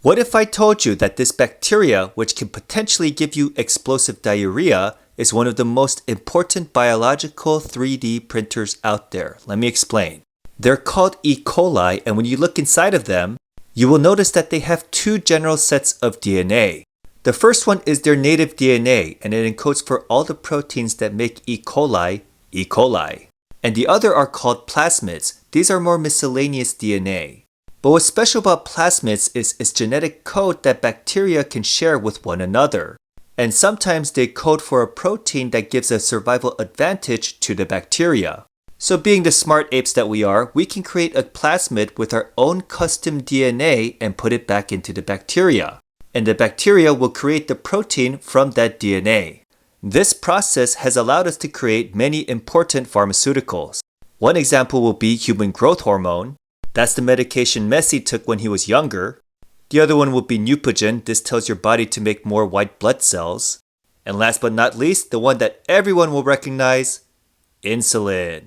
What if I told you that this bacteria, which can potentially give you explosive diarrhea, is one of the most important biological 3D printers out there? Let me explain. They're called E. coli, and when you look inside of them, you will notice that they have two general sets of DNA. The first one is their native DNA, and it encodes for all the proteins that make E. coli, E. coli. And the other are called plasmids. These are more miscellaneous DNA. But what's special about plasmids is its genetic code that bacteria can share with one another. And sometimes they code for a protein that gives a survival advantage to the bacteria. So being the smart apes that we are, we can create a plasmid with our own custom DNA and put it back into the bacteria. And the bacteria will create the protein from that DNA. This process has allowed us to create many important pharmaceuticals. One example will be human growth hormone. That's the medication Messi took when he was younger. The other one would be Neupogen. This tells your body to make more white blood cells. And last but not least, the one that everyone will recognize, insulin.